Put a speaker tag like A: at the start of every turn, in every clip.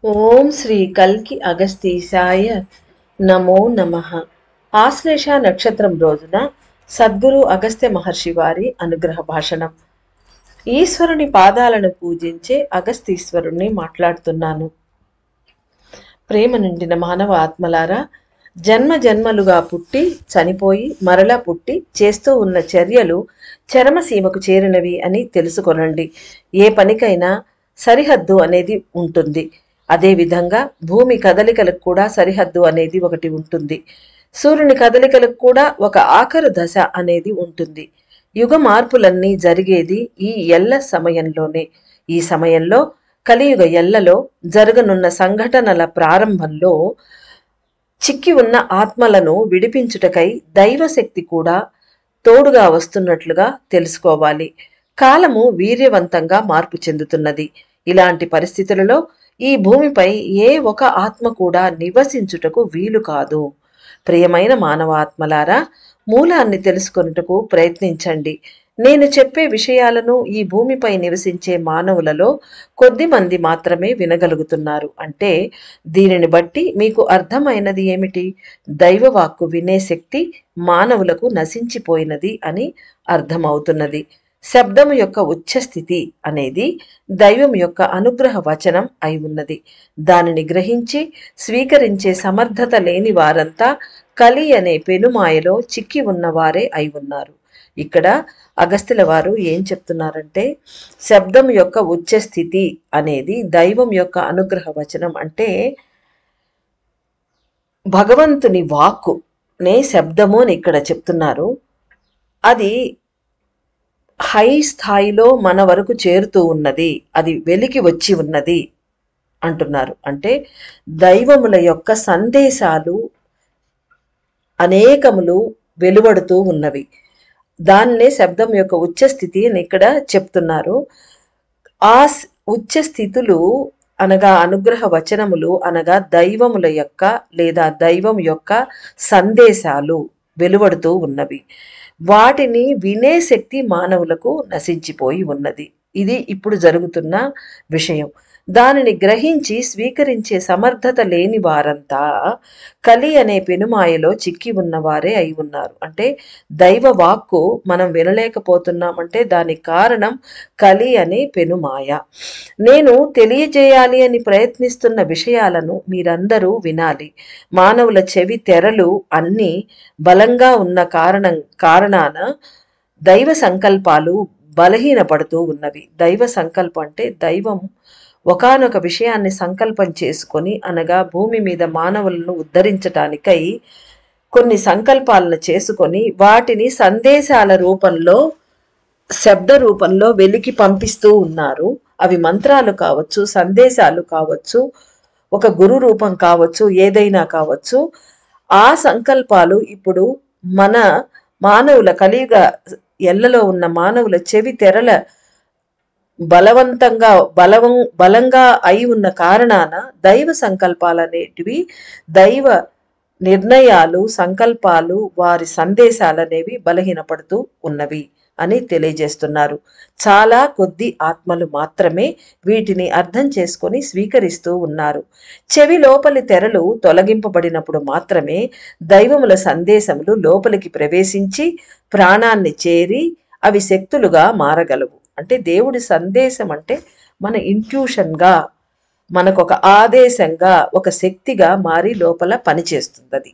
A: ఓం శ్రీ కల్కి అగస్తీశాయ నమో నమః. ఆశ్లేష నక్షత్రం రోజున సద్గురు అగస్త్య మహర్షి వారి అనుగ్రహ భాషణం. ఈశ్వరుని పాదాలను పూజించే అగస్తీశ్వరుణ్ణి మాట్లాడుతున్నాను. ప్రేమ నిండిన మానవ ఆత్మలారా, జన్మ జన్మలుగా పుట్టి చనిపోయి మరలా పుట్టి చేస్తూ ఉన్న చర్యలు చరమసీమకు చేరినవి అని తెలుసుకొనండి. ఏ పనికైనా సరిహద్దు అనేది ఉంటుంది. అదేవిధంగా భూమి కదలికలకు కూడా సరిహద్దు అనేది ఒకటి ఉంటుంది. సూర్యుని కదలికలకు కూడా ఒక ఆఖరు దశ అనేది ఉంటుంది. యుగ మార్పులన్నీ జరిగేది ఈ ఎల్ల సమయంలోనే. ఈ సమయంలో కలియుగ ఎల్లలో జరగనున్న సంఘటనల ప్రారంభంలో చిక్కి ఉన్న ఆత్మలను విడిపించుటకై దైవశక్తి కూడా తోడుగా వస్తున్నట్లుగా తెలుసుకోవాలి. కాలము వీర్యవంతంగా మార్పు చెందుతున్నది. ఇలాంటి పరిస్థితులలో ఈ భూమిపై ఏ ఒక ఆత్మ కూడా నివసించుటకు వీలు కాదు. ప్రియమైన మానవాత్మలారా, మూలాన్ని తెలుసుకొనుటకు ప్రయత్నించండి. నేను చెప్పే విషయాలను ఈ భూమిపై నివసించే మానవులలో కొద్ది మంది మాత్రమే వినగలుగుతున్నారు. అంటే దీనిని బట్టి మీకు అర్థమైనది ఏమిటి? దైవవాక్కు వినే శక్తి మానవులకు నశించిపోయినది అని అర్థమవుతున్నది. శబ్దము యొక్క ఉచ్చస్థితి అనేది దైవం యొక్క అనుగ్రహ వచనం అయి ఉన్నది. దానిని గ్రహించి స్వీకరించే సమర్థత లేని వారంతా కలి అనే పెనుమాయలో చిక్కి ఉన్నవారే అయి ఉన్నారు. ఇక్కడ అగస్త్యుల వారు ఏం చెప్తున్నారంటే, శబ్దం యొక్క ఉచ్చస్థితి అనేది దైవం యొక్క అనుగ్రహ వచనం. అంటే భగవంతుని వాక్కు నే శబ్దము అని ఇక్కడ చెప్తున్నారు. అది హై స్థాయిలో మన వరకు చేరుతూ ఉన్నది, అది వెలికి వచ్చి ఉన్నది అంటున్నారు. అంటే దైవముల యొక్క సందేశాలు అనేకములు వెలువడుతూ ఉన్నవి. దాన్నే శబ్దం యొక్క ఉచ్చస్థితి అని ఇక్కడ చెప్తున్నారు. ఆ ఉచ్చస్థితులు అనగా అనుగ్రహ వచనములు అనగా దైవముల యొక్క లేదా దైవం యొక్క సందేశాలు వెలువడుతూ ఉన్నవి. వాటిని వినే శక్తి మానవులకు నశించిపోయి ఉన్నది. ఇది ఇప్పుడు జరుగుతున్న విషయం. దానిని గ్రహించి స్వీకరించే సమర్థత లేని వారంతా కలి అనే పెనుమాయలో చిక్కి ఉన్నవారే అయి ఉన్నారు. అంటే దైవ వాక్కు మనం వినలేకపోతున్నామంటే దానికి కారణం కలి అనే పెనుమాయ. నేను తెలియజేయాలి అని ప్రయత్నిస్తున్న విషయాలను మీరందరూ వినాలి. మానవుల చెవి తెరలు అన్నీ బలంగా ఉన్న కారణాన దైవ సంకల్పాలు బలహీనపడుతూ ఉన్నవి. దైవ సంకల్పం అంటే దైవం ఒకానొక విషయాన్ని సంకల్పం చేసుకొని, అనగా భూమి మీద మానవులను ఉద్ధరించటానికై కొన్ని సంకల్పాలను చేసుకొని వాటిని సందేశాల రూపంలో శబ్ద రూపంలో వెలికి పంపిస్తూ ఉన్నారు. అవి మంత్రాలు కావచ్చు, సందేశాలు కావచ్చు, ఒక గురు రూపం కావచ్చు, ఏదైనా కావచ్చు. ఆ సంకల్పాలు ఇప్పుడు మన మానవుల కలియుగ ఎల్లలో ఉన్న మానవుల చెవి తెరల బలంగా అయి ఉన్న కారణాన దైవ సంకల్పాలు అనేటివి, దైవ నిర్ణయాలు, సంకల్పాలు, వారి సందేశాలు అనేవి బలహీనపడుతూ ఉన్నవి అని తెలియజేస్తున్నారు. చాలా కొద్ది ఆత్మలు మాత్రమే వీటిని అర్థం చేసుకొని స్వీకరిస్తూ ఉన్నారు. చెవి లోపలి తెరలు తొలగింపబడినప్పుడు మాత్రమే దైవముల సందేశములు లోపలికి ప్రవేశించి ప్రాణాన్ని చేరి అవి శక్తులుగా మారగలవు. అంటే దేవుడి సందేశం అంటే మన ఇంట్యూషన్గా, మనకు ఒక ఆదేశంగా, ఒక శక్తిగా మారి లోపల పనిచేస్తుంది. అది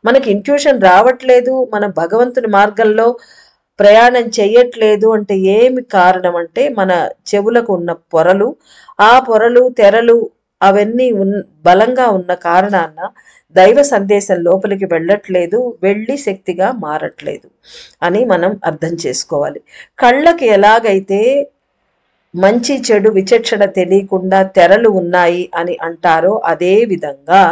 A: మనకి ఇంట్యూషన్ రావట్లేదు, మన భగవంతుని మార్గంలో ప్రయాణం చెయ్యట్లేదు అంటే ఏమి కారణం అంటే మన చెవులకు ఉన్న పొరలు, ఆ పొరలు తెరలు అవన్నీ బలంగా ఉన్న కారణాన దైవ సందేశం లోపలికి వెళ్ళట్లేదు, వెళ్ళి శక్తిగా మారట్లేదు అని మనం అర్థం చేసుకోవాలి. కళ్ళకి ఎలాగైతే మంచి చెడు విచక్షణ తెలియకుండా తెరలు ఉన్నాయి అని అంటారో, అదే విధంగా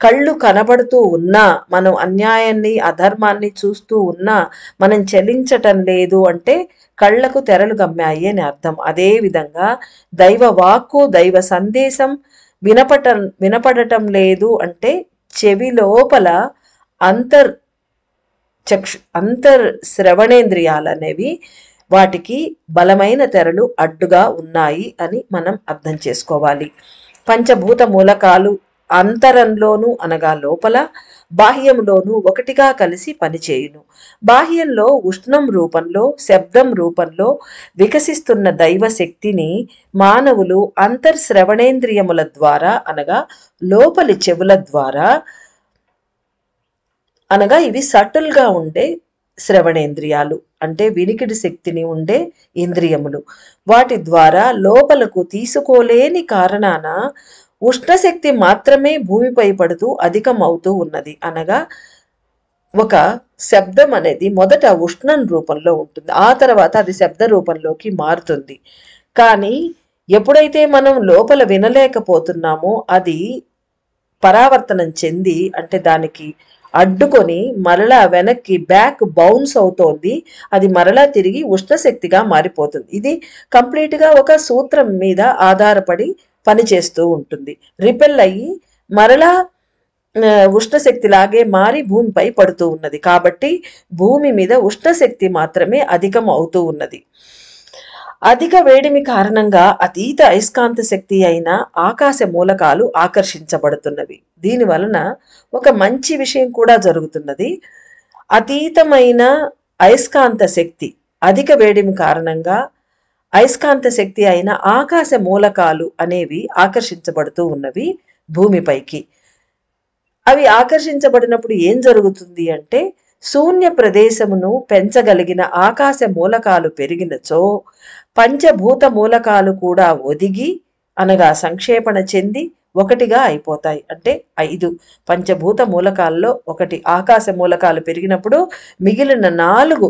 A: కళ్ళు కనబడుతూ ఉన్నా, మనం అన్యాయాన్ని అధర్మాన్ని చూస్తూ ఉన్నా మనం చలించటం లేదు అంటే కళ్ళకు తెరలు గమ్మాయి అని అర్థం. అదే విధంగా దైవ వాక్కు, దైవ సందేశం వినపడటం లేదు అంటే చెవి లోపల అంతర్ శ్రవణేంద్రియాలు అనేవి, వాటికి బలమైన తెరలు అడ్డుగా ఉన్నాయి అని మనం అర్థం చేసుకోవాలి. పంచభూత మూలకాలు అంతరంలోను అనగా లోపల, బాహ్యంలోను ఒకటిగా కలిసి పనిచేయును. బాహ్యంలో ఉష్ణం రూపంలో, శబ్దం రూపంలో వికసిస్తున్న దైవ శక్తిని మానవులు అంతర్శ్రవణేంద్రియముల ద్వారా అనగా లోపలి చెవుల ద్వారా, అనగా ఇవి సటిల్గా ఉండే శ్రవణేంద్రియాలు అంటే వినికిడి శక్తిని ఉండే ఇంద్రియములు, వాటి ద్వారా లోపలకు తీసుకోలేని కారణాన ఉష్ణశక్తి మాత్రమే భూమిపై పడుతూ అధికం అవుతూ ఉన్నది. అనగా ఒక శబ్దం అనేది మొదట ఉష్ణం రూపంలో ఉంటుంది, ఆ తర్వాత అది శబ్ద రూపంలోకి మారుతుంది. కానీ ఎప్పుడైతే మనం లోపల వినలేకపోతున్నామో అది పరావర్తనం చెంది అంటే దానికి అడ్డుకొని మరలా వెనక్కి బ్యాక్ బౌన్స్ అవుతోంది, అది మరలా తిరిగి ఉష్ణశక్తిగా మారిపోతుంది. ఇది కంప్లీట్గా ఒక సూత్రం మీద ఆధారపడి పనిచేస్తూ ఉంటుంది. రిపెల్ అయ్యి మరలా ఉష్ణశక్తిలాగే మారి భూమిపై పడుతూ ఉన్నది. కాబట్టి భూమి మీద ఉష్ణశక్తి మాత్రమే అధికం అవుతూ ఉన్నది. అధిక వేడిమి కారణంగా అతీత అయస్కాంత శక్తి అయిన ఆకాశ మూలకాలు ఆకర్షించబడుతున్నవి. దీని వలన ఒక మంచి విషయం కూడా జరుగుతున్నది. అతీతమైన అయస్కాంత శక్తి, అధిక వేడిమి కారణంగా అయస్కాంత శక్తి అయిన ఆకాశ మూలకాలు అనేవి ఆకర్షించబడుతూ ఉన్నవి భూమిపైకి. అవి ఆకర్షించబడినప్పుడు ఏం జరుగుతుంది అంటే శూన్య ప్రదేశమును పెంచగలిగిన ఆకాశ మూలకాలు పెరిగినచో పంచభూత మూలకాలు కూడా ఒదిగి అనగా సంక్షేపణ చెంది ఒకటిగా అయిపోతాయి. అంటే 5 పంచభూత మూలకాల్లో ఒకటి ఆకాశ మూలకాలు పెరిగినప్పుడు మిగిలిన 4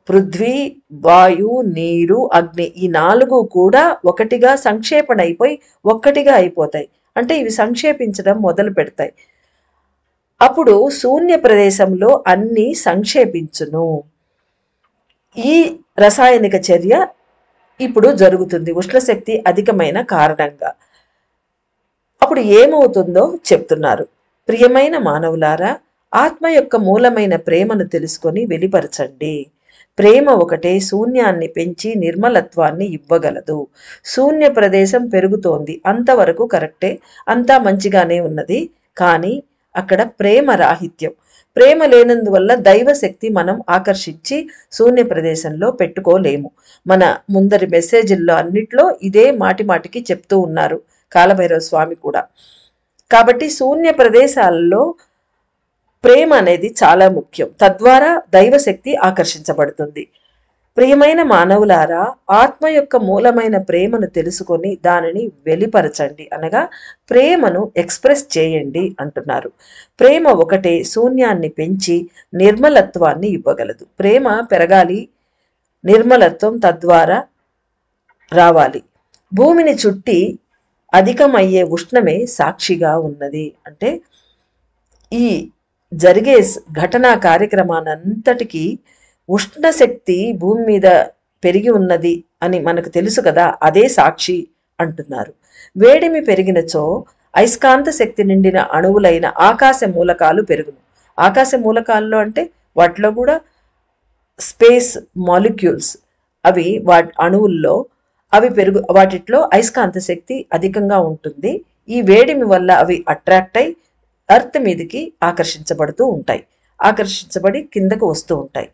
A: పృథ్వీ, వాయు, నీరు, అగ్ని ఈ 4 కూడా ఒకటిగా సంక్షేపణ అయిపోయి ఒక్కటిగా అయిపోతాయి. అంటే ఇవి సంక్షేపించడం మొదలు పెడతాయి. అప్పుడు శూన్య ప్రదేశంలో అన్నీ సంక్షేపించును. ఈ రసాయనిక చర్య ఇప్పుడు జరుగుతుంది ఉష్ణశక్తి అధికమైన కారణంగా. అప్పుడు ఏమవుతుందో చెప్తున్నారు. ప్రియమైన మానవులారా, ఆత్మ యొక్క మూలమైన ప్రేమను తెలుసుకొని వెలిపరచండి. ప్రేమ ఒకటే శూన్యాన్ని పెంచి నిర్మలత్వాన్ని ఇవ్వగలదు. శూన్య ప్రదేశం పెరుగుతోంది, అంతవరకు కరెక్టే, అంతా మంచిగానే ఉన్నది. కానీ అక్కడ ప్రేమ రాహిత్యం, ప్రేమ లేనందువల్ల దైవశక్తి మనం ఆకర్షించి శూన్య ప్రదేశంలో పెట్టుకోలేము. మన ముందరి మెసేజ్ల్లో అన్నిట్లో ఇదే మాటి మాటికి చెప్తూ ఉన్నారు కాలభైరవ స్వామి కూడా. కాబట్టి శూన్య ప్రదేశాలలో ప్రేమ అనేది చాలా ముఖ్యం, తద్వారా దైవశక్తి ఆకర్షించబడుతుంది. ప్రియమైన మానవులారా, ఆత్మ యొక్క మూలమైన ప్రేమను తెలుసుకొని దానిని వెలిపరచండి అనగా ప్రేమను ఎక్స్ప్రెస్ చేయండి అంటున్నారు. ప్రేమ ఒకటే శూన్యాన్ని పెంచి నిర్మలత్వాన్ని ఇవ్వగలదు. ప్రేమ పెరగాలి, నిర్మలత్వం తద్వారా రావాలి. భూమిని చుట్టి అధికమయ్యే ఉష్ణమే సాక్షిగా ఉన్నది. అంటే ఈ జరిగే ఘటనా కార్యక్రమానంతటికీ ఉష్ణశక్తి భూమి మీద పెరిగి ఉన్నది అని మనకు తెలుసు కదా, అదే సాక్షి అంటున్నారు. వేడిమి పెరిగినచో అయస్కాంత శక్తి నిండిన అణువులైన ఆకాశ మూలకాలు పెరుగును. ఆకాశ మూలకాల్లో అంటే వాటిలో కూడా స్పేస్ మాలిక్యూల్స్, అవి అణువుల్లో అవి వాటిలో అయస్కాంత శక్తి అధికంగా ఉంటుంది. ఈ వేడిమి వల్ల అవి అట్రాక్ట్ అయి ఎర్త్ మీదకి ఆకర్షించబడుతూ ఉంటాయి, ఆకర్షించబడి కిందకు వస్తూ ఉంటాయి.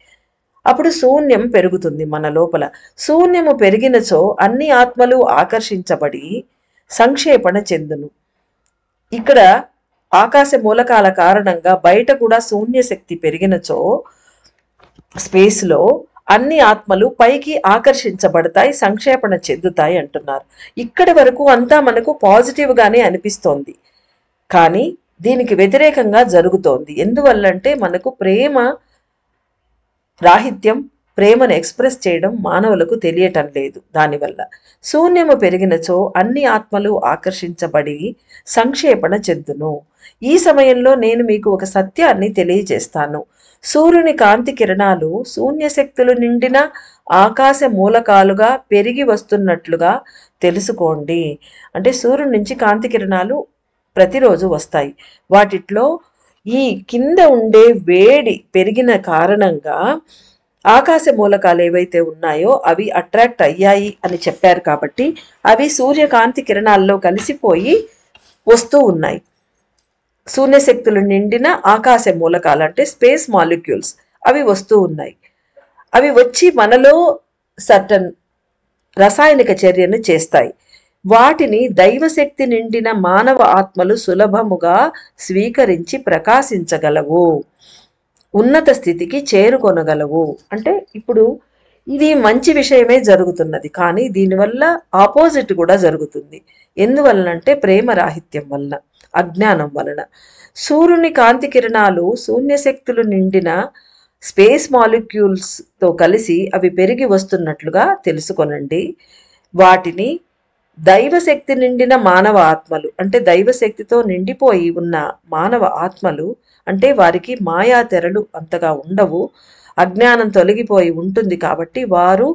A: అప్పుడు శూన్యం పెరుగుతుంది మన లోపల. శూన్యము పెరిగినచో అన్ని ఆత్మలు ఆకర్షించబడి సంక్షేపణ చెందును. ఇక్కడ ఆకాశ మూలకాల కారణంగా బయట కూడా శూన్య శక్తి పెరిగినచో స్పేస్లో అన్ని ఆత్మలు పైకి ఆకర్షించబడతాయి, సంక్షేపణ చెందుతాయి అంటున్నారు. ఇక్కడి వరకు అంతా మనకు పాజిటివ్గానే అనిపిస్తోంది. కానీ దీనికి వ్యతిరేకంగా జరుగుతోంది. ఎందువల్లంటే మనకు ప్రేమ రాహిత్యం, ప్రేమను ఎక్స్ప్రెస్ చేయడం మానవులకు తెలియటం లేదు. దానివల్ల శూన్యము పెరిగినచో అన్ని ఆత్మలు ఆకర్షించబడి సంక్షేపణ చెందును. ఈ సమయంలో నేను మీకు ఒక సత్యాన్ని తెలియజేస్తాను. సూర్యుని కాంతి కిరణాలు శూన్యశక్తులు నిండిన ఆకాశ మూలకాలుగా పెరిగి వస్తున్నట్లుగా తెలుసుకోండి. అంటే సూర్యుని నుంచి కాంతి కిరణాలు ప్రతిరోజు వస్తాయి. వాటిట్లో ఈ కింద ఉండే వేడి పెరిగిన కారణంగా ఆకాశ మూలకాలు ఏవైతే ఉన్నాయో అవి అట్రాక్ట్ అయ్యాయి అని చెప్పారు కాబట్టి అవి సూర్యకాంతి కిరణాల్లో కలిసిపోయి వస్తూ ఉన్నాయి. శూన్యశక్తులు నిండిన ఆకాశ మూలకాలు అంటే స్పేస్ మాలిక్యూల్స్ అవి వస్తూ ఉన్నాయి. అవి వచ్చి మనలో సర్టన్ రసాయనిక చర్యను చేస్తాయి. వాటిని దైవశక్తి నిండిన మానవ ఆత్మలు సులభముగా స్వీకరించి ప్రకాశించగలవు, ఉన్నత స్థితికి చేరుకొనగలవు. అంటే ఇప్పుడు ఇది మంచి విషయమే జరుగుతున్నది, కానీ దీనివల్ల ఆపోజిట్ కూడా జరుగుతుంది. ఎందువలనంటే ప్రేమరాహిత్యం వలన, అజ్ఞానం వలన. సూర్యుని కాంతి కిరణాలు శూన్యశక్తులు నిండిన స్పేస్ మాలిక్యూల్స్తో కలిసి అవి పెరిగి వస్తున్నట్లుగా తెలుసుకొనండి. వాటిని దైవశక్తి నిండిన మానవ ఆత్మలు అంటే దైవశక్తితో నిండిపోయి ఉన్న మానవ ఆత్మలు అంటే వారికి మాయా తెరలు అంతగా ఉండవు, అజ్ఞానం తొలగిపోయి ఉంటుంది కాబట్టి వారు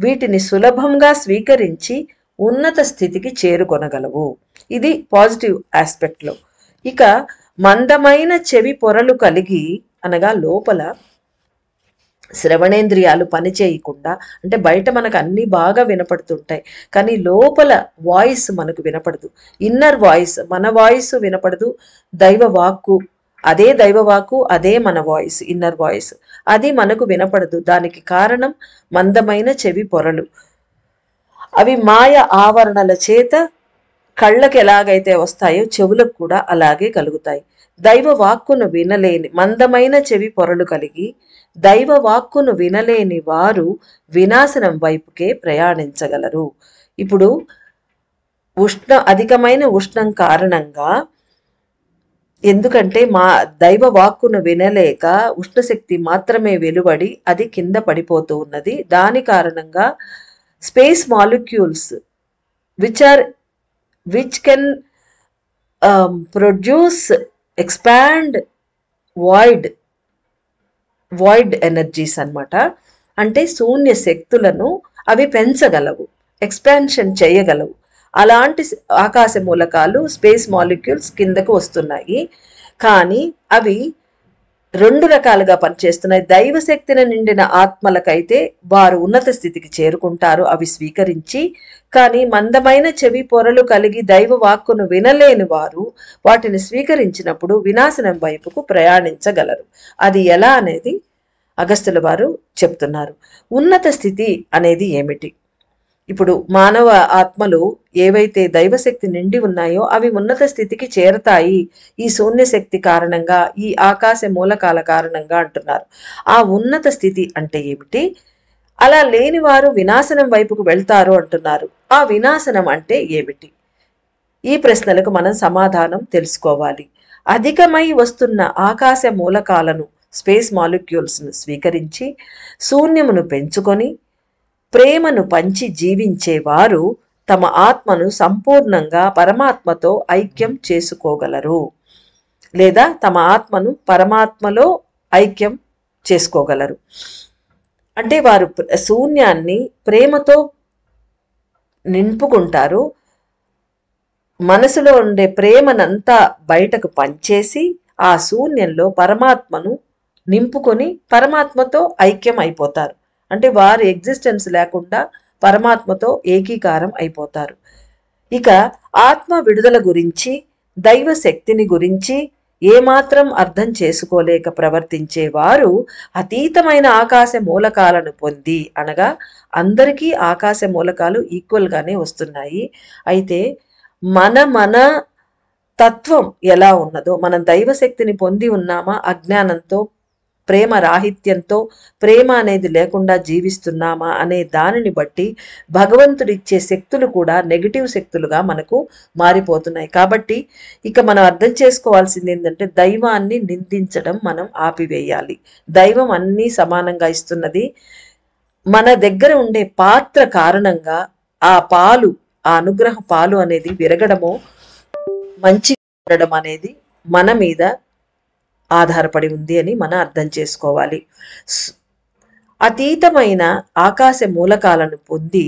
A: వీటిని సులభంగా స్వీకరించి ఉన్నత స్థితికి చేరుకొనగలవు. ఇది పాజిటివ్ ఆస్పెక్ట్లో. ఇక మందమైన చెవి పొరలు కలిగి అనగా లోపల శ్రవణేంద్రియాలు పనిచేయకుండా, అంటే బయట మనకు అన్నీ బాగా వినపడుతుంటాయి కానీ లోపల వాయిస్ మనకు వినపడదు. ఇన్నర్ వాయిస్, మన వాయిస్ వినపడదు. దైవ వాక్కు, అదే దైవవాక్కు, అదే మన వాయిస్, ఇన్నర్ వాయిస్, అది మనకు వినపడదు. దానికి కారణం మందమైన చెవి పొరలు. అవి మాయ ఆవరణల చేత కళ్ళకి ఎలాగైతే వస్తాయో చెవులకు కూడా అలాగే కలుగుతాయి. దైవ వాక్కును వినలేని మందమైన చెవి పొరలు కలిగి దైవ వాక్కును వినలేని వారు వినాశనం వైపుకే ప్రయాణించగలరు. ఇప్పుడు అధికమైన ఉష్ణం కారణంగా, ఎందుకంటే మా దైవ వాక్కును వినలేక ఉష్ణశక్తి మాత్రమే వెలువడి అది కింద పడిపోతూ ఉన్నది. దాని కారణంగా space molecules which can produce expand void energies అన్నమాట. అంటే శూన్య శక్తులను అవి పెంచగలవు, ఎక్స్పాన్షన్ చేయగలవు. అలాంటి ఆకాశ మూలకాలు స్పేస్ మాలిక్యూల్స్ కిందకు వస్తున్నాయి. కానీ అవి రెండు రకాలుగా పనిచేస్తున్నాయి. దైవశక్తిని నిండిన ఆత్మలకైతే వారు ఉన్నత స్థితికి చేరుకుంటారు అవి స్వీకరించి. కానీ మందమైన చెవి పొరలు కలిగి దైవ వాక్కును వినలేని వారు వాటిని స్వీకరించినప్పుడు వినాశనం వైపుకు ప్రయాణించగలరు. అది ఎలా అనేది అగస్త్యుల వారు చెప్తున్నారు. ఉన్నత స్థితి అనేది ఏమిటి? ఇప్పుడు మానవ ఆత్మలు ఏవైతే దైవశక్తి నిండి ఉన్నాయో అవి ఉన్నత స్థితికి చేరతాయి ఈ శూన్యశక్తి కారణంగా, ఈ ఆకాశ మూలకాల కారణంగా అంటున్నారు. ఆ ఉన్నత స్థితి అంటే ఏమిటి? అలా లేని వారు వినాశనం వైపుకు వెళ్తారు అంటున్నారు. ఆ వినాశనం అంటే ఏమిటి? ఈ ప్రశ్నలకు మనం సమాధానం తెలుసుకోవాలి. అధికమై వస్తున్న ఆకాశ మూలకాలను, స్పేస్ మాలిక్యూల్స్ను స్వీకరించి శూన్యమును పెంచుకొని ప్రేమను పంచి జీవించేవారు తమ ఆత్మను సంపూర్ణంగా పరమాత్మతో ఐక్యం చేసుకోగలరు, లేదా తమ ఆత్మను పరమాత్మలో ఐక్యం చేసుకోగలరు. అంటే వారు శూన్యాన్ని ప్రేమతో నింపుకుంటారు. మనసులో ఉండే ప్రేమనంతా బయటకు పంచేసి ఆ శూన్యంలో పరమాత్మను నింపుకొని పరమాత్మతో ఐక్యం అయిపోతారు. అంటే వారి ఎగ్జిస్టెన్స్ లేకుండా పరమాత్మతో ఏకీకారం అయిపోతారు. ఇక ఆత్మ విడుదల గురించి, దైవ శక్తిని గురించి ఏమాత్రం అర్థం చేసుకోలేక ప్రవర్తించే వారు అతీతమైన ఆకాశ మూలకాలను పొంది, అనగా అందరికీ ఆకాశ మూలకాలు ఈక్వల్గానే వస్తున్నాయి. అయితే మన తత్వం ఎలా ఉన్నదో, మనం దైవశక్తిని పొంది ఉన్నామా అజ్ఞానంతో, ప్రేమ రాహిత్యంతో, ప్రేమ అనేది లేకుండా జీవిస్తున్నామా అనే దానిని బట్టి భగవంతుడిచ్చే శక్తులు కూడా నెగిటివ్ శక్తులుగా మనకు మారిపోతున్నాయి. కాబట్టి ఇక మనం అర్థం చేసుకోవాల్సింది ఏంటంటే దైవాన్ని నిందించడం మనం ఆపివేయాలి. దైవం అన్నీ సమానంగా ఇస్తున్నది. మన దగ్గర ఉండే పాత్ర కారణంగా ఆ పాలు, ఆ అనుగ్రహ పాలు అనేది విరగడమో మంచి ఉండడం అనేది మన మీద ఆధారపడి ఉంది అని మనం అర్థం చేసుకోవాలి. అతీతమైన ఆకాశ మూలకాలను పొంది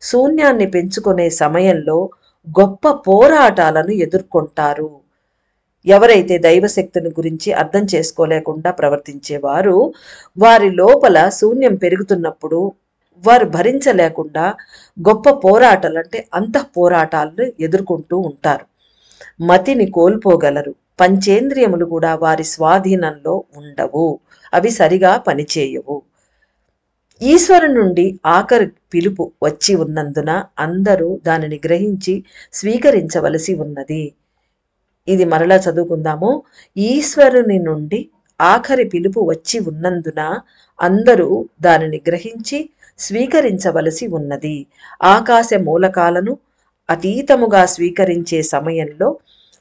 A: శూన్యాన్ని పెంచుకునే సమయంలో గొప్ప పోరాటాలను ఎదుర్కొంటారు. ఎవరైతే దైవశక్తిని గురించి అర్థం చేసుకోలేకుండా ప్రవర్తించేవారు వారి లోపల శూన్యం పెరుగుతున్నప్పుడు వారు భరించలేకుండా గొప్ప పోరాటాలు అంటే అంతఃపోరాటాలను ఎదుర్కొంటూ ఉంటారు. మతిని కోల్పోగలరు. పంచేంద్రియములు కూడా వారి స్వాధీనంలో ఉండవు, అవి సరిగా పనిచేయవు. ఈశ్వరు నుండి ఆఖరి పిలుపు వచ్చి ఉన్నందున అందరూ దానిని గ్రహించి స్వీకరించవలసి ఉన్నది. ఇది మరలా చదువుకుందాము. ఈశ్వరుని నుండి ఆఖరి పిలుపు వచ్చి ఉన్నందున అందరూ దానిని గ్రహించి స్వీకరించవలసి ఉన్నది. ఆకాశ మూలకాలను అతీతముగా స్వీకరించే సమయంలో,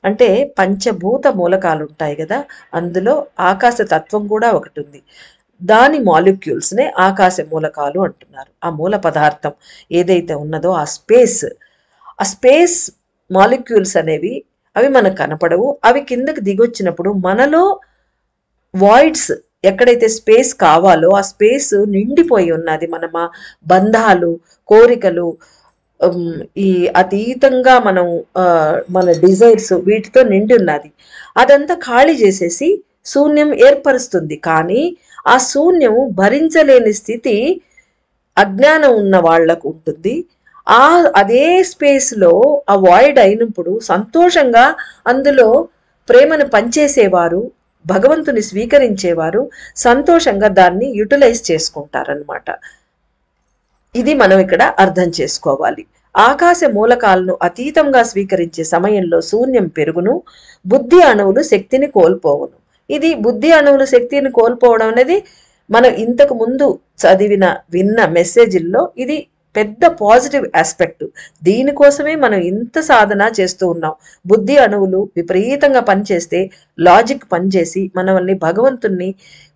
A: అంటే పంచభూత మూలకాలు ఉంటాయి కదా, అందులో ఆకాశ తత్వం కూడా ఒకటి ఉంది. దాని మాలిక్యూల్స్నే ఆకాశ మూలకాలు అంటున్నారు. ఆ మూల పదార్థం ఏదైతే ఉన్నదో ఆ స్పేస్ మాలిక్యూల్స్ అనేవి అవి మనకు కనపడవు. అవి కిందకి దిగొచ్చినప్పుడు మనలో వాయిడ్స్ ఎక్కడైతే స్పేస్ కావాలో ఆ స్పేస్ నిండిపోయి ఉన్నది. మన బంధాలు, కోరికలు, ఈ అతీతంగా మన డిజైర్స్ వీటితో నిండి ఉన్నది. అదంతా ఖాళీ చేసేసి శూన్యం ఏర్పరుస్తుంది. కానీ ఆ శూన్యం భరించలేని స్థితి అజ్ఞానం ఉన్న వాళ్లకు ఉంటుంది. అదే స్పేస్లో ఆ వాయిడ్ అయినప్పుడు సంతోషంగా అందులో ప్రేమను పంచేసేవారు, భగవంతుని స్వీకరించేవారు సంతోషంగా దాన్ని యూటిలైజ్ చేసుకుంటారనమాట. ఇది మనం ఇక్కడ అర్థం చేసుకోవాలి. ఆకాశ మూలకాలను అతీతంగా స్వీకరించే సమయంలో శూన్యం పెరుగును, బుద్ధి అణువులు శక్తిని కోల్పోవును. ఇది బుద్ధి అణువులు శక్తిని కోల్పోవడం అనేది మనం ఇంతకు ముందు విన్న మెసేజ్ల్లో ఇది పెద్ద పాజిటివ్ ఆస్పెక్ట్. దీనికోసమే మనం ఇంత సాధన చేస్తూ ఉన్నాం. బుద్ధి అణువులు విపరీతంగా పనిచేస్తే లాజిక్ పనిచేసి మనల్ని భగవంతుణ్ణి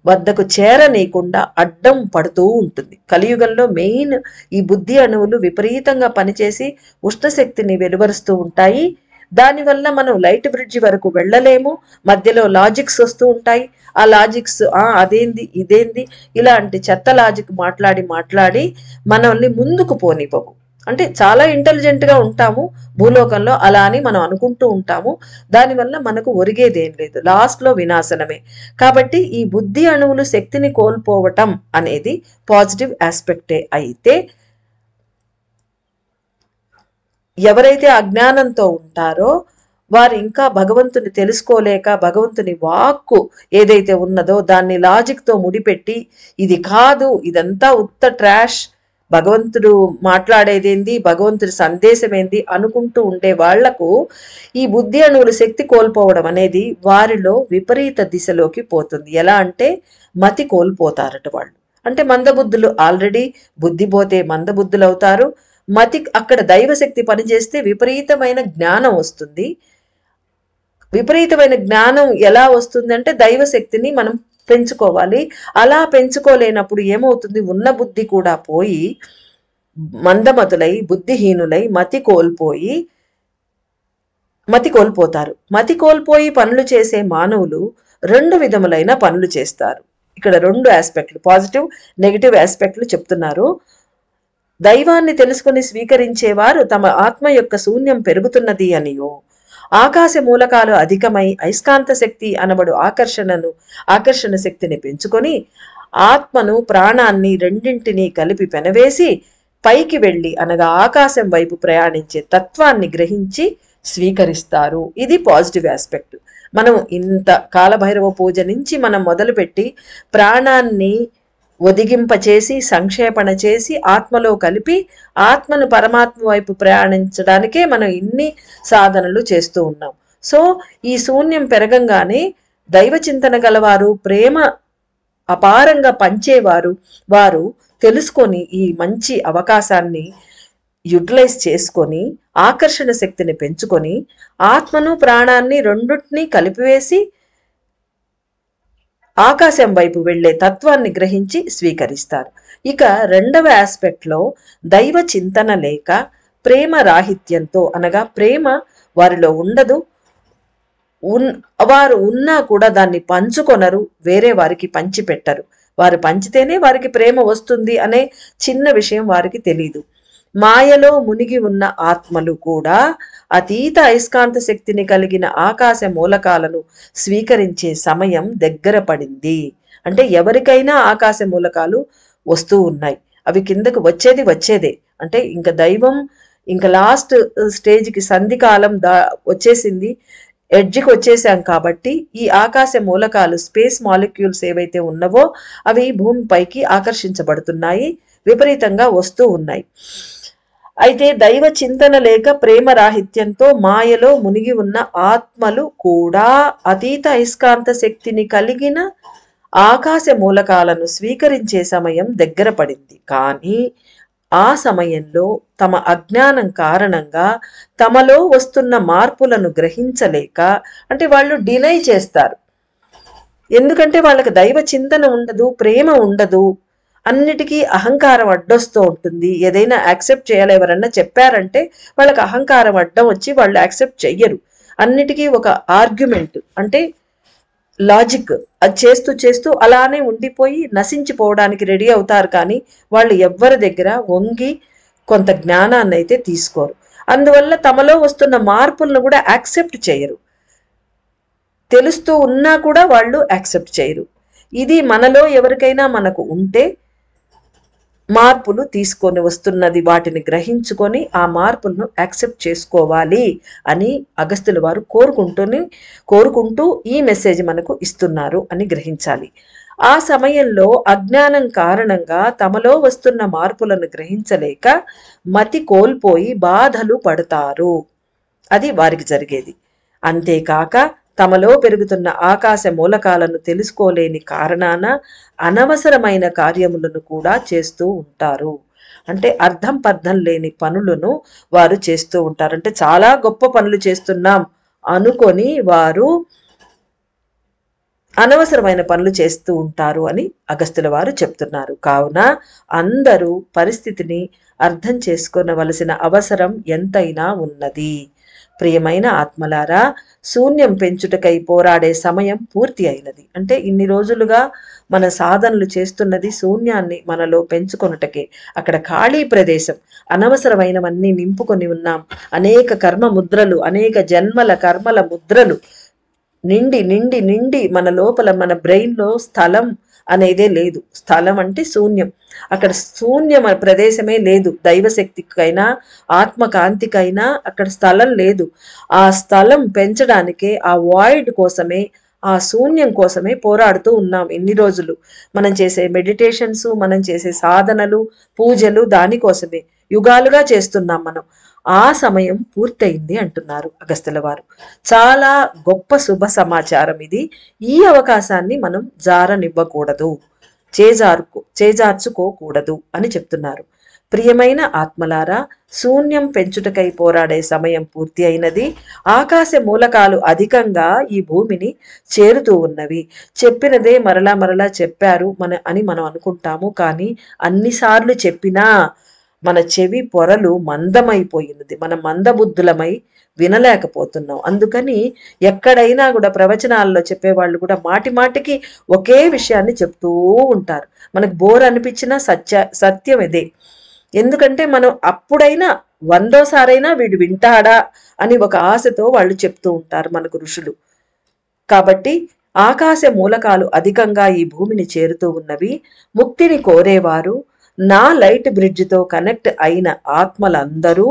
A: వద్దకు చేరనీయకుండా అడ్డం పడుతూ ఉంటుంది. కలియుగంలో మెయిన్ ఈ బుద్ధి అణువులు విపరీతంగా పనిచేసి ఉష్ణశక్తిని వెలువరుస్తూ ఉంటాయి. దానివల్ల మనం లైట్ బ్రిడ్జి వరకు వెళ్ళలేము. మధ్యలో లాజిక్స్ వస్తూ ఉంటాయి. ఆ లాజిక్స్ అదేంది ఇదేంది ఇలాంటి చెత్త లాజిక్ మాట్లాడి మనల్ని ముందుకు పోనివ్వవు. అంటే చాలా ఇంటెలిజెంట్గా ఉంటాము భూలోకంలో, అలా అని మనం అనుకుంటూ ఉంటాము. దానివల్ల మనకు ఒరిగేదేం లేదు, లాస్ట్లో వినాశనమే. కాబట్టి ఈ బుద్ధి అణువులు శక్తిని కోల్పోవటం అనేది పాజిటివ్ ఆస్పెక్టే. అయితే ఎవరైతే అజ్ఞానంతో ఉంటారో వారు ఇంకా భగవంతుని తెలుసుకోలేక భగవంతుని వాక్కు ఏదైతే ఉన్నదో దాన్ని లాజిక్తో ముడిపెట్టి ఇది కాదు, ఇదంతా ఉత్త ట్రాష్, భగవంతుడు మాట్లాడేదేంది, భగవంతుడి సందేశం ఏంది అనుకుంటూ ఉండే వాళ్లకు ఈ బుద్ధి అణువులు శక్తి కోల్పోవడం అనేది వారిలో విపరీత దిశలోకి పోతుంది. ఎలా అంటే మతి కోల్పోతారట వాళ్ళు. అంటే మందబుద్ధులు ఆల్రెడీ బుద్ధి పోతే మందబుద్ధులు అవుతారు. మతి అక్కడ దైవశక్తి పనిచేస్తే విపరీతమైన జ్ఞానం వస్తుంది. విపరీతమైన జ్ఞానం ఎలా వస్తుంది అంటే దైవశక్తిని మనం పెంచుకోవాలి. అలా పెంచుకోలేనప్పుడు ఏమవుతుంది, ఉన్న బుద్ధి కూడా పోయి మందమతులై బుద్ధిహీనులై మతి కోల్పోతారు. మతి కోల్పోయి పనులు చేసే మానవులు రెండు విధములైన పనులు చేస్తారు. ఇక్కడ రెండు ఆస్పెక్ట్లు, పాజిటివ్ నెగిటివ్ ఆస్పెక్ట్లు చెప్తున్నారు. దైవాన్ని తెలుసుకుని స్వీకరించేవారు తమ ఆత్మ యొక్క శూన్యం పెరుగుతున్నది అనియో, ఆకాశ మూలకాలు అధికమై అయస్కాంత శక్తి అనబడు ఆకర్షణ శక్తిని పెంచుకొని ఆత్మను ప్రాణాన్ని రెండింటినీ కలిపి పెనవేసి పైకి వెళ్ళి అనగా ఆకాశం వైపు ప్రయాణించే తత్వాన్ని గ్రహించి స్వీకరిస్తారు. ఇది పాజిటివ్ ఆస్పెక్ట్. మనం ఇంత కాలభైరవ పూజ నుంచి మనం మొదలుపెట్టి ప్రాణాన్ని ఒదిగింపచేసి సంక్షేపణ చేసి ఆత్మలో కలిపి ఆత్మను పరమాత్మ వైపు ప్రయాణించడానికే మనం ఇన్ని సాధనలు చేస్తూ ఉన్నాం. సో ఈ శూన్యం పెరగంగానే దైవ చింతన గలవారు, ప్రేమ అపారంగా పంచేవారు, వారు తెలుసుకొని ఈ మంచి అవకాశాన్ని యూటిలైజ్ చేసుకొని ఆకర్షణ శక్తిని పెంచుకొని ఆత్మను ప్రాణాన్ని రెండుటిని కలిపివేసి ఆకాశం వైపు వెళ్లే తత్వాన్ని గ్రహించి స్వీకరిస్తారు. ఇక రెండవ ఆస్పెక్ట్లో దైవ చింతన లేక ప్రేమ రాహిత్యంతో, అనగా ప్రేమ వారిలో ఉండదు, వారు ఉన్నా కూడా దాన్ని పంచుకొనరు, వేరే వారికి పంచిపెట్టరు. వారు పంచితేనే వారికి ప్రేమ వస్తుంది అనే చిన్న విషయం వారికి తెలీదు. మాయలో మునిగి ఉన్న ఆత్మలు కూడా అతీత అయస్కాంత శక్తిని కలిగిన ఆకాశ మూలకాలను స్వీకరించే సమయం దగ్గర పడింది. అంటే ఎవరికైనా ఆకాశ మూలకాలు వస్తూ ఉన్నాయి, అవి కిందకు వచ్చేదే. అంటే ఇంకా దైవం ఇంకా లాస్ట్ స్టేజ్కి సంధికాలం వచ్చేసింది, ఎడ్జ్కి వచ్చేసాం కాబట్టి ఈ ఆకాశ మూలకాలు స్పేస్ మాలిక్యూల్స్ ఏవైతే ఉన్నవో అవి భూమిపైకి ఆకర్షించబడుతున్నాయి, విపరీతంగా వస్తూ ఉన్నాయి. అయితే దైవ చింతన లేక ప్రేమ రాహిత్యంతో మాయలో మునిగి ఉన్న ఆత్మలు కూడా అతీత అయస్కాంత శక్తిని కలిగిన ఆకాశ మూలకాలను స్వీకరించే సమయం దగ్గర పడింది. కానీ ఆ సమయంలో తమ అజ్ఞానం కారణంగా తమలో వస్తున్న మార్పులను గ్రహించలేక, అంటే వాళ్ళు డినై చేస్తారు. ఎందుకంటే వాళ్ళకి దైవ చింతన ఉండదు, ప్రేమ ఉండదు, అన్నిటికీ అహంకారం అడ్డొస్తూ ఉంటుంది. ఏదైనా యాక్సెప్ట్ చేయాలి, ఎవరన్నా చెప్పారంటే వాళ్ళకి అహంకారం అడ్డం వచ్చి వాళ్ళు యాక్సెప్ట్ చెయ్యరు. అన్నిటికీ ఒక ఆర్గ్యుమెంట్ అంటే లాజిక్ అది చేస్తూ చేస్తూ అలానే ఉండిపోయి నశించిపోవడానికి రెడీ అవుతారు. కానీ వాళ్ళు ఎవ్వరి దగ్గర వంగి కొంత జ్ఞానాన్ని అయితే తీసుకోరు. అందువల్ల తమలో వస్తున్న మార్పులను కూడా యాక్సెప్ట్ చేయరు. తెలుస్తూ ఉన్నా కూడా వాళ్ళు యాక్సెప్ట్ చేయరు. ఇది మనలో ఎవరికైనా మనకు ఉంటే మార్పులు తీసుకొని వస్తున్నది వాటిని గ్రహించుకొని ఆ మార్పులను యాక్సెప్ట్ చేసుకోవాలి అని అగస్త్యుల వారు కోరుకుంటూ ఈ మెసేజ్ మనకు ఇస్తున్నారు అని గ్రహించాలి. ఆ సమయంలో అజ్ఞానం కారణంగా తమలో వస్తున్న మార్పులను గ్రహించలేక మతి కోల్పోయి బాధలు పడతారు. అది వారికి జరిగేది. అంతేకాక తమలో పెరుగుతున్న ఆకాశ మూలకాలను తెలుసుకోలేని కారణాన అనవసరమైన కార్యములను కూడా చేస్తూ ఉంటారు. అంటే అర్థం పర్థం లేని పనులను వారు చేస్తూ ఉంటారు. అంటే చాలా గొప్ప పనులు చేస్తున్నాం అనుకొని వారు అనవసరమైన పనులు చేస్తూ ఉంటారు అని అగస్త్యుల వారు చెప్తున్నారు. కావున అందరూ పరిస్థితిని అర్థం చేసుకోవలసిన అవసరం ఎంతైనా ఉన్నది. ప్రియమైన ఆత్మలారా, శూన్యం పెంచుటకై పోరాడే సమయం పూర్తి అయినది. అంటే ఇన్ని రోజులుగా మన సాధనలు చేస్తున్నది శూన్యాన్ని మనలో పెంచుకొనుటకే. అక్కడ ఖాళీ ప్రదేశం, అనవసరమైనవన్నీ నింపుకొని ఉన్నాం. అనేక కర్మ ముద్రలు, అనేక జన్మల కర్మల ముద్రలు నిండి నిండి నిండి మన లోపల, మన బ్రెయిన్లో స్థలం అనేదే లేదు. స్థలం అంటే శూన్యం. అక్కడ శూన్య ప్రదేశమే లేదు. దైవశక్తికైనా ఆత్మకాంతికైనా అక్కడ స్థలం లేదు. ఆ స్థలం పెంచడానికే, ఆ వాయిడ్ కోసమే, ఆ శూన్యం కోసమే పోరాడుతూ ఉన్నాం ఇన్ని రోజులు. మనం చేసే మెడిటేషన్స్, మనం చేసే సాధనలు, పూజలు దానికోసమే యుగాలుగా చేస్తున్నాం మనం. ఆ సమయం పూర్తయింది అంటున్నారు అగస్త్యుల వారు. చాలా గొప్ప శుభ సమాచారం ఇది. ఈ అవకాశాన్ని మనం జారనివ్వకూడదు, చేజార్చుకోకూడదు అని చెప్తున్నారు. ప్రియమైన ఆత్మలారా, శూన్యం పెంచుటకై పోరాడే సమయం పూర్తి అయినది. ఆకాశ మూలకాలు అధికంగా ఈ భూమిని చేరుతూ ఉన్నవి. చెప్పినదే మరలా మరలా చెప్పారు అని మనం అనుకుంటాము. కానీ అన్నిసార్లు చెప్పినా మన చెవి పొరలు మందమైపోయినది. మనం మందబుద్ధులమై వినలేకపోతున్నాం. అందుకని ఎక్కడైనా కూడా ప్రవచనాల్లో చెప్పేవాళ్ళు కూడా మాటి మాటికి ఒకే విషయాన్ని చెప్తూ ఉంటారు. మనకు బోర్ అనిపించిన సత్యం ఇదే. ఎందుకంటే మనం అప్పుడైనా 100సారైనా వీడు వింటాడా అని ఒక ఆశతో వాళ్ళు చెప్తూ ఉంటారు మనకు ఋషులు. కాబట్టి ఆకాశ మూలకాలు అధికంగా ఈ భూమిని చేరుతూ ఉన్నవి. ముక్తిని కోరేవారు, నా లైట్ బ్రిడ్జ్తో కనెక్ట్ అయిన ఆత్మలందరూ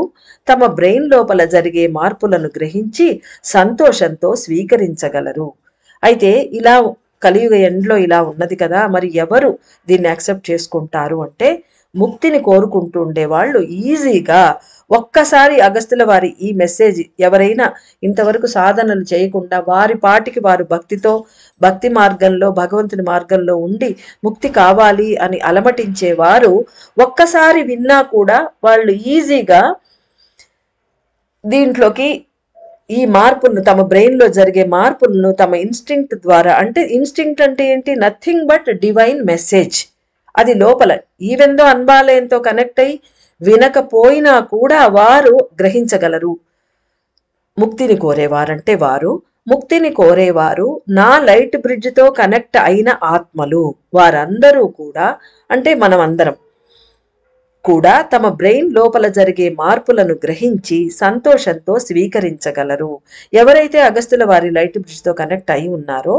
A: తమ బ్రెయిన్ లోపల జరిగే మార్పులను గ్రహించి సంతోషంతో స్వీకరించగలరు. అయితే ఇలా కలియుగ ఎండ్లో ఇలా ఉన్నది కదా, మరి ఎవరు దీన్ని యాక్సెప్ట్ చేసుకుంటారు అంటే, ముక్తిని కోరుకుంటూ ఉండేవాళ్ళు ఈజీగా ఒక్కసారి అగస్త్యుల వారి ఈ మెసేజ్ ఎవరైనా ఇంతవరకు సాధనలు చేయకుండా వారి పాటికి వారు భక్తితో, భక్తి మార్గంలో, భగవంతుని మార్గంలో ఉండి ముక్తి కావాలి అని అలమటించేవారు ఒక్కసారి విన్నా కూడా వాళ్ళు ఈజీగా దీంట్లోకి ఈ మార్పులను, తమ బ్రెయిన్లో జరిగే మార్పులను తమ ఇన్స్టింక్ట్ ద్వారా, అంటే ఇన్స్టింక్ట్ అంటే ఏంటి, నథింగ్ బట్ డివైన్ మెసేజ్. అది లోపల ఈవెందో అన్బాలయంతో కనెక్ట్ అయి వినకపోయినా కూడా వారు గ్రహించగలరు. ముక్తిని కోరేవారంటే వారు, ముక్తిని కోరేవారు నా లైట్ బ్రిడ్జ్తో కనెక్ట్ అయిన ఆత్మలు వారందరూ కూడా, అంటే మనం అందరం కూడా తమ బ్రెయిన్ లోపల జరిగే మార్పులను గ్రహించి సంతోషంతో స్వీకరించగలరు. ఎవరైతే అగస్త్యుల వారి లైట్ బ్రిడ్జ్తో కనెక్ట్ అయి ఉన్నారో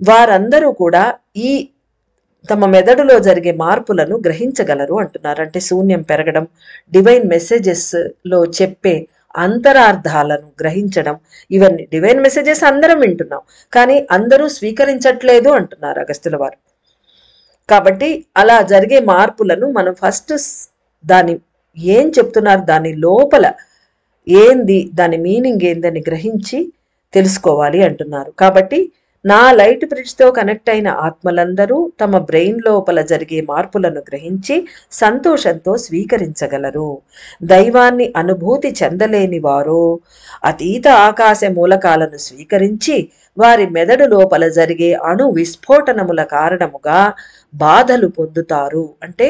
A: వారందరూ కూడా ఈ తమ మెదడులో జరిగే మార్పులను గ్రహించగలరు అంటున్నారు. అంటే శూన్యం పెరగడం, డివైన్ మెసేజెస్లో చెప్పే అంతరార్థాలను గ్రహించడం, ఇవన్నీ డివైన్ మెసేజెస్ అందరం వింటున్నాం, కానీ అందరూ స్వీకరించట్లేదు అంటున్నారు అగస్త్యుల వారు. కాబట్టి అలా జరిగే మార్పులను మనం ఫస్ట్ దాని ఏం చెప్తున్నారు, దాని లోపల ఏంది, దాని మీనింగ్ ఏందని గ్రహించి తెలుసుకోవాలి అంటున్నారు. కాబట్టి నా లైట్ బ్రిడ్జ్తో కనెక్ట్ అయిన ఆత్మలందరూ తమ బ్రెయిన్ లోపల జరిగే మార్పులను గ్రహించి సంతోషంతో స్వీకరించగలరు. దైవాన్ని అనుభూతి చెందలేని వారు అతీత ఆకాశ మూలకాలను స్వీకరించి వారి మెదడు లోపల జరిగే అణు విస్ఫోటనముల కారణముగా బాధలు పొందుతారు. అంటే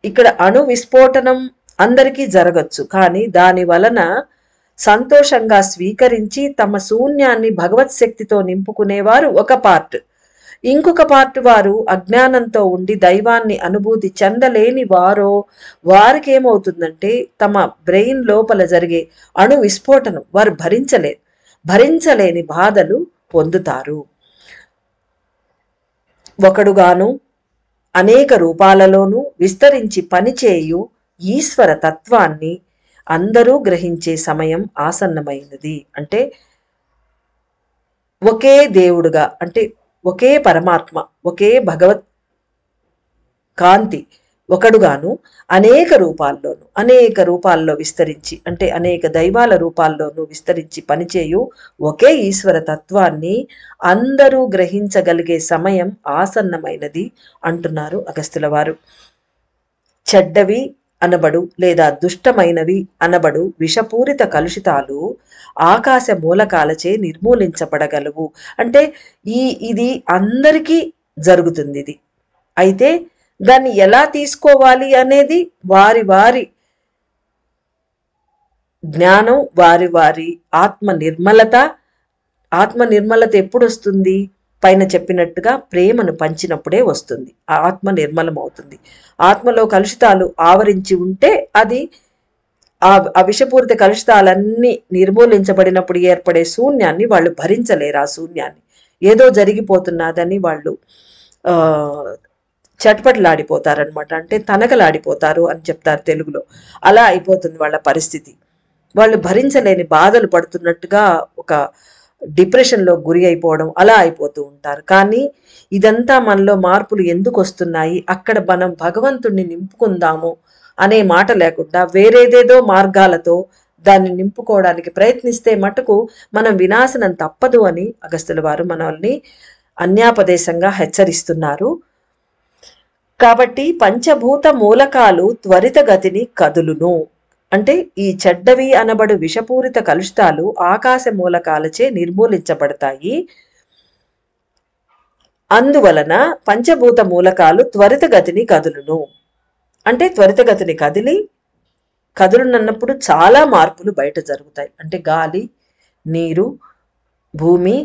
A: ఇక్కడ అణు విస్ఫోటనం అందరికీ జరగచ్చు, కానీ దాని వలన సంతోషంగా స్వీకరించి తమ శూన్యాన్ని భగవత్ శక్తితో నింపుకునేవారు ఒక పార్ట్. ఇంకొక పార్ట్ వారు అజ్ఞానంతో ఉండి దైవాన్ని అనుభూతి చెందలేని వారో వారికి ఏమవుతుందంటే తమ బ్రెయిన్ లోపల జరిగే అణు విస్ఫోటనం వారు భరించలేని బాధలు పొందుతారు. ఒకడుగాను అనేక రూపాలలోనూ విస్తరించి పనిచేయు ఈశ్వర తత్వాన్ని అందరూ గ్రహించే సమయం ఆసన్నమైనది. అంటే ఒకే దేవుడుగా, అంటే ఒకే పరమాత్మ, ఒకే భగవత్ కాంతి ఒకడుగాను అనేక రూపాల్లో విస్తరించి, అంటే అనేక దైవాల రూపాల్లోనూ విస్తరించి పనిచేయు ఒకే ఈశ్వర తత్వాన్ని అందరూ గ్రహించగలిగే సమయం ఆసన్నమైనది అంటున్నారు అగస్త్యుల వారు. చెడ్డవి అనబడు లేదా దుష్టమైనవి అనబడు విషపూరిత కలుషితాలు ఆకాశ మూలకాలచే నిర్మూలించబడగలవు. అంటే ఇది అందరికీ జరుగుతుంది. ఇది అయితే దాన్ని ఎలా తీసుకోవాలి అనేది వారి వారి జ్ఞానం, వారి వారి ఆత్మ నిర్మలత ఎప్పుడు వస్తుంది? పైన చెప్పినట్టుగా ప్రేమను పంచినప్పుడే వస్తుంది. ఆ ఆత్మ నిర్మలం అవుతుంది. ఆత్మలో కలుషితాలు ఆవరించి ఉంటే అది ఆ విషపూరిత కలుషితాలన్నీ నిర్మూలించబడినప్పుడు ఏర్పడే శూన్యాన్ని వాళ్ళు భరించలేరు. ఆ శూన్యాన్ని ఏదో జరిగిపోతున్నదని వాళ్ళు చట్పట్లాడిపోతారనమాట. అంటే తనకలాడిపోతారు అని చెప్తారు తెలుగులో. అలా అయిపోతుంది వాళ్ళ పరిస్థితి. వాళ్ళు భరించలేని బాధలు పడుతున్నట్టుగా ఒక డిప్రెషన్లో గురి అయిపోవడం అలా అయిపోతూ ఉంటారు. కానీ ఇదంతా మనలో మార్పులు ఎందుకు వస్తున్నాయి? అక్కడ మనం భగవంతుణ్ణి నింపుకుందాము అనే మాట లేకుండా వేరేదేదో మార్గాలతో దాన్ని నింపుకోవడానికి ప్రయత్నిస్తే మటుకు మనం వినాశనం తప్పదు అని అగస్త్యుల వారు మనల్ని అన్యాపదేశంగా హెచ్చరిస్తున్నారు. కాబట్టి పంచభూత మూలకాలు త్వరితగతిని కదులును. అంటే ఈ చెడ్డవి అనబడు విషపూరిత కలుషితాలు ఆకాశ మూలకాలచే నిర్మూలించబడతాయి. అందువలన పంచభూత మూలకాలు త్వరితగతిని కదులును. అంటే త్వరితగతిని కదులునన్నప్పుడు చాలా మార్పులు బయట జరుగుతాయి. అంటే గాలి, నీరు, భూమి,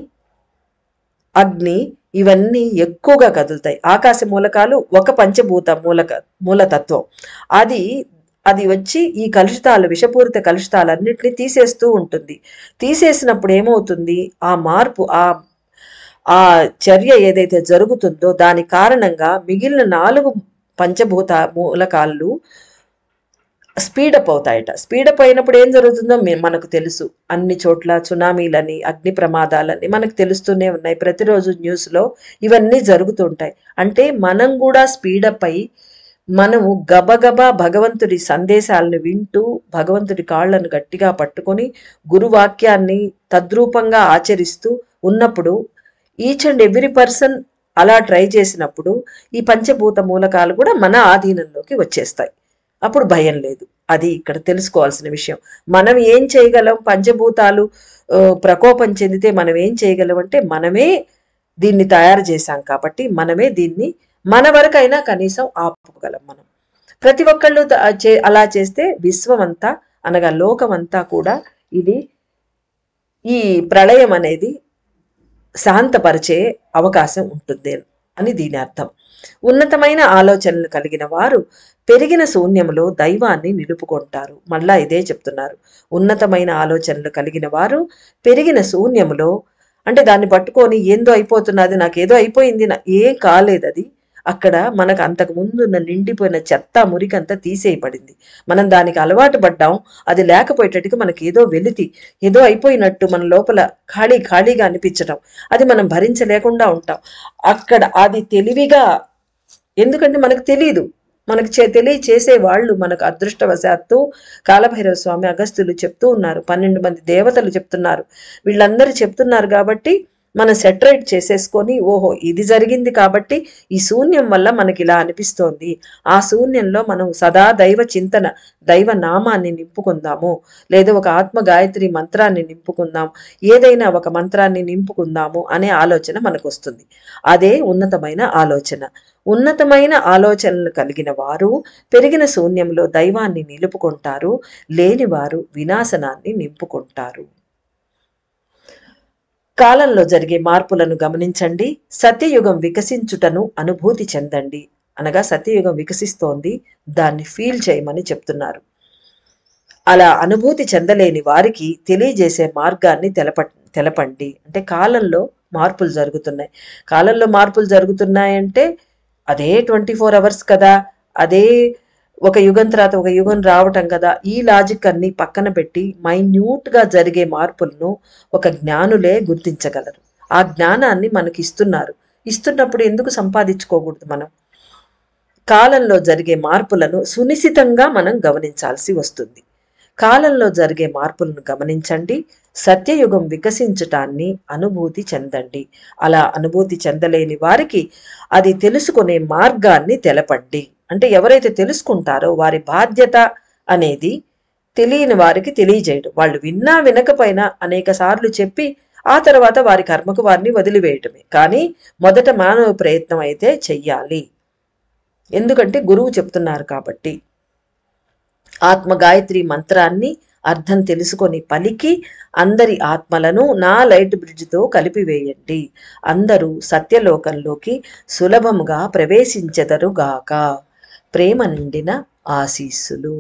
A: అగ్ని ఇవన్నీ ఎక్కువగా కదులుతాయి. ఆకాశ మూలకాలు ఒక పంచభూత మూలతత్వం. అది వచ్చి ఈ కలుషితాలు, విషపూరిత కలుషితాలన్నింటినీ తీసేస్తూ ఉంటుంది. తీసేసినప్పుడు ఏమవుతుంది? ఆ మార్పు, ఆ చర్య ఏదైతే జరుగుతుందో దాని కారణంగా మిగిలిన 4 పంచభూత మూలకాలు స్పీడప్ అవుతాయట. స్పీడప్ అయినప్పుడు ఏం జరుగుతుందో మనకు తెలుసు. అన్ని చోట్ల సునామీలని, అగ్ని ప్రమాదాలని మనకు తెలుస్తూనే ఉన్నాయి. ప్రతిరోజు న్యూస్లో ఇవన్నీ జరుగుతుంటాయి. అంటే మనం కూడా స్పీడప్ అయి మనము గబగబా భగవంతుడి సందేశాలను వింటూ భగవంతుడి కాళ్లను గట్టిగా పట్టుకొని గురువాక్యాన్ని తద్రూపంగా ఆచరిస్తూ ఉన్నప్పుడు ఈచ్ అండ్ ఎవ్రీ పర్సన్ అలా ట్రై చేసినప్పుడు ఈ పంచభూత మూలకాలు కూడా మన ఆధీనంలోకి వచ్చేస్తాయి. అప్పుడు భయం లేదు. అది ఇక్కడ తెలుసుకోవాల్సిన విషయం. మనం ఏం చేయగలం? పంచభూతాలు ప్రకోపం చెందితే మనం ఏం చేయగలం అంటే మనమే దీన్ని తయారు చేశాం కాబట్టి మనమే దీన్ని మన వరకైనా కనీసం ఆపుకోగలం. మనం ప్రతి ఒక్కళ్ళు అలా చేస్తే విశ్వమంతా అనగా లోకమంతా కూడా ఈ ప్రళయం అనేది శాంతపరిచే అవకాశం ఉంటుంది అని దీని అర్థం. ఉన్నతమైన ఆలోచనలు కలిగిన వారు పెరిగిన శూన్యములో దైవాన్ని నిలుపుకుంటారు. మళ్ళా ఇదే చెప్తున్నారు. ఉన్నతమైన ఆలోచనలు కలిగిన వారు పెరిగిన శూన్యములో, అంటే దాన్ని పట్టుకొని ఏందో అయిపోతున్నది, నాకేదో అయిపోయింది, ఏం కాలేదు, అది అక్కడ మనకు అంతకు ముందు నిండిపోయిన చెత్త మురికంతా తీసేయబడింది. మనం దానికి అలవాటు పడ్డాం. అది లేకపోయేటట్టుగా మనకి ఏదో వెలితి, ఏదో అయిపోయినట్టు మన లోపల ఖాళీగా అనిపించడం, అది మనం భరించలేకుండా ఉంటాం. అక్కడ అది తెలివిగా, ఎందుకంటే మనకు తెలియదు, మనకు తెలియచేసే వాళ్ళు మనకు అదృష్టవశాత్తు కాలభైరవ స్వామి, అగస్త్యులు చెప్తూ ఉన్నారు, 12 మంది దేవతలు చెప్తున్నారు, వీళ్ళందరూ చెప్తున్నారు. కాబట్టి మనం సెటరేట్ చేసేసుకొని, ఓహో ఇది జరిగింది కాబట్టి ఈ శూన్యం వల్ల మనకి ఇలా అనిపిస్తోంది, ఆ శూన్యంలో మనం సదా దైవ చింతన, దైవ నామాన్ని నింపుకుందాము, లేదా ఒక ఆత్మ గాయత్రి మంత్రాన్ని నింపుకుందాం, ఏదైనా ఒక మంత్రాన్ని నింపుకుందాము అనే ఆలోచన మనకు వస్తుంది. అదే ఉన్నతమైన ఆలోచన. ఉన్నతమైన ఆలోచనలు కలిగిన వారు పెరిగిన శూన్యంలో దైవాన్ని నిలుపుకుంటారు, లేనివారు వినాశనాన్ని నింపుకుంటారు. కాలంలో జరిగే మార్పులను గమనించండి, సత్యయుగం వికసించుటను అనుభూతి చెందండి. అనగా సత్యయుగం వికసిస్తోంది, దాన్ని ఫీల్ చేయమని చెప్తున్నారు. అలా అనుభూతి చెందలేని వారికి తెలియజేసే మార్గాన్ని తెలపండి. అంటే కాలంలో మార్పులు జరుగుతున్నాయి. కాలంలో మార్పులు జరుగుతున్నాయంటే అదే 24 అవర్స్ కదా, అదే ఒక యుగం తర్వాత ఒక యుగం రావటం కదా. ఈ లాజిక్ అన్ని పక్కన పెట్టి మైన్యూట్గా జరిగే మార్పులను ఒక జ్ఞానులే గుర్తించగలరు. ఆ జ్ఞానాన్ని మనకి ఇస్తున్నప్పుడు ఎందుకు సంపాదించుకోకూడదు? మనం కాలంలో జరిగే మార్పులను సునిశితంగా మనం గమనించాల్సి వస్తుంది. కాలంలో జరిగే మార్పులను గమనించండి, సత్యయుగం వికసించటాన్ని అనుభూతి చెందండి. అలా అనుభూతి చెందలేని వారికి అది తెలుసుకునే మార్గాన్ని తెలపండి. అంటే ఎవరైతే తెలుసుకుంటారో వారి బాధ్యత అనేది తెలియని వారికి తెలియజేయడం. వాళ్ళు విన్నా వినకపోయినా అనేక సార్లు చెప్పి ఆ తర్వాత వారి కర్మకు వారిని వదిలివేయటమే. కానీ మొదట మానవ ప్రయత్నం అయితే చెయ్యాలి. ఎందుకంటే గురువు చెప్తున్నారు కాబట్టి. ఆత్మ గాయత్రి మంత్రాన్ని అర్థం తెలుసుకొని పలికి అందరి ఆత్మలను నా లైట్ బ్రిడ్జ్తో కలిపివేయండి. అందరూ సత్యలోకంలోకి సులభముగా ప్రవేశించెదరుగాక. ప్రేమ నిండిన ఆశీస్సులు.